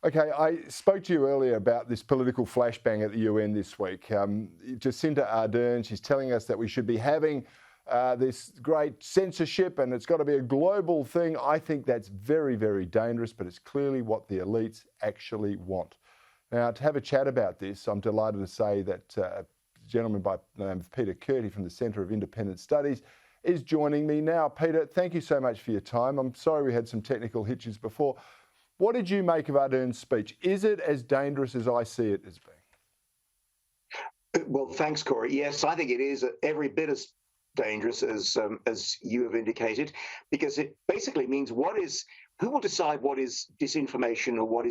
Okay, I spoke to you earlier about this political flashbang at the UN this week. Jacinda Ardern, she's telling us that we should be having this great censorship and it's got to be a global thing. I think that's very, very dangerous, but it's clearly what the elites actually want. Now, to have a chat about this, I'm delighted to say that a gentleman by the name of Peter Kurti from the Centre of Independent Studies is joining me now. Peter, thank you so much for your time. I'm sorry we had some technical hitches before. What did you make of Ardern's speech? Is it as dangerous as I see it as being? Well, thanks, Cory. Yes, I think it is every bit as dangerous as you have indicated, because it basically means who will decide what is disinformation or what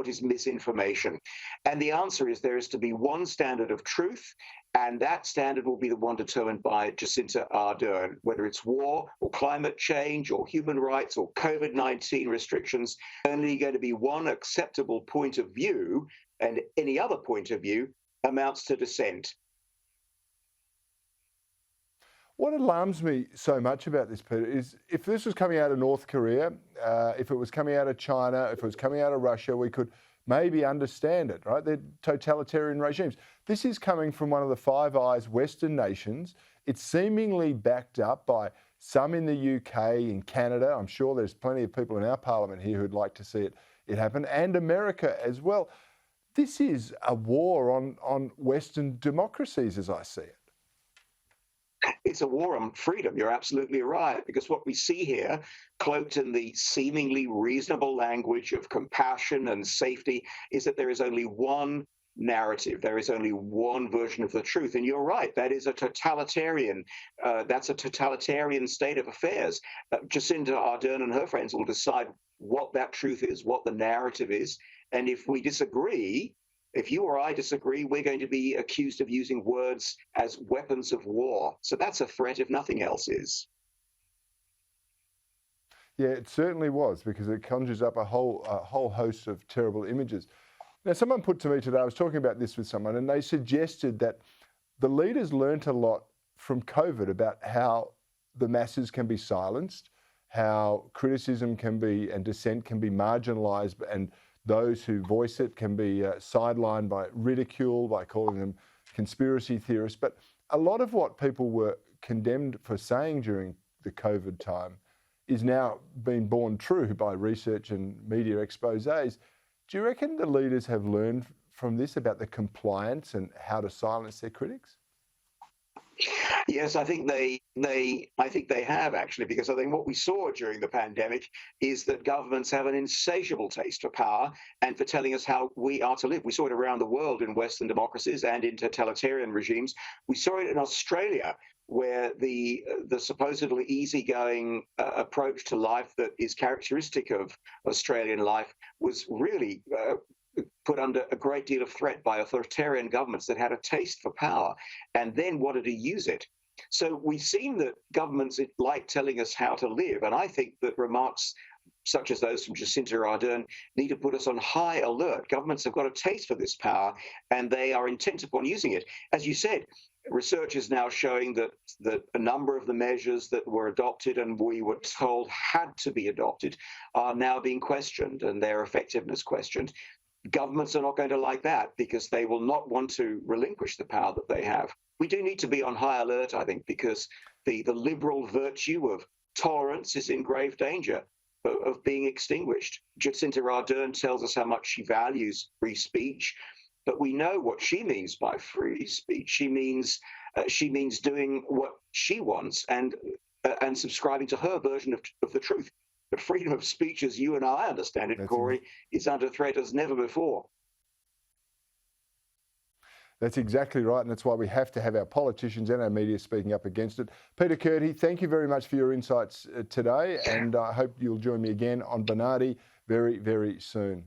is misinformation? And the answer is there is to be one standard of truth, and that standard will be the one determined by Jacinda Ardern, whether it's war or climate change or human rights or COVID-19 restrictions. Only going to be one acceptable point of view, and any other point of view amounts to dissent. What alarms me so much about this, Peter, is if this was coming out of North Korea, if it was coming out of China, if it was coming out of Russia, we could maybe understand it, right? They're totalitarian regimes. This is coming from one of the Five Eyes Western nations. It's seemingly backed up by some in the UK, in Canada. I'm sure there's plenty of people in our parliament here who'd like to see it happen, and America as well. This is a war on Western democracies, as I see it. It's a war on freedom. You're absolutely right, because what we see here, cloaked in the seemingly reasonable language of compassion and safety, is that there is only one narrative. There is only one version of the truth. And you're right, that is a totalitarian. That's a totalitarian state of affairs. Jacinda Ardern and her friends will decide what that truth is, what the narrative is. And if we disagree, if you or I disagree, we're going to be accused of using words as weapons of war. So that's a threat if nothing else is. Yeah, it certainly was, because it conjures up a whole host of terrible images. Now, someone put to me today, I was talking about this with someone, and they suggested that the leaders learnt a lot from COVID about how the masses can be silenced, how criticism can be and dissent can be marginalised, and those who voice it can be sidelined by ridicule, by calling them conspiracy theorists. But a lot of what people were condemned for saying during the COVID time is now being borne true by research and media exposés. Do you reckon the leaders have learned from this about the compliance and how to silence their critics? Yes, I think they have, actually, because I think what we saw during the pandemic is that governments have an insatiable taste for power and for telling us how we are to live. We saw it around the world in Western democracies and in totalitarian regimes. We saw it in Australia, where the supposedly easygoing approach to life that is characteristic of Australian life was really put under a great deal of threat by authoritarian governments that had a taste for power and then wanted to use it. So we've seen that governments like telling us how to live, and I think that remarks such as those from Jacinda Ardern need to put us on high alert. Governments have got a taste for this power, and they are intent upon using it. As you said, research is now showing that a number of the measures that were adopted and we were told had to be adopted are now being questioned and their effectiveness questioned. Governments are not going to like that, because they will not want to relinquish the power that they have. We do need to be on high alert, I think, because the liberal virtue of tolerance is in grave danger of being extinguished. Jacinda Ardern tells us how much she values free speech, but we know what she means by free speech. She means doing what she wants and subscribing to her version of the truth. The freedom of speech, as you and I understand it, Cory, is under threat as never before. That's exactly right, and that's why we have to have our politicians and our media speaking up against it. Peter Kurti, thank you very much for your insights today, and I hope you'll join me again on Bernardi very, very soon.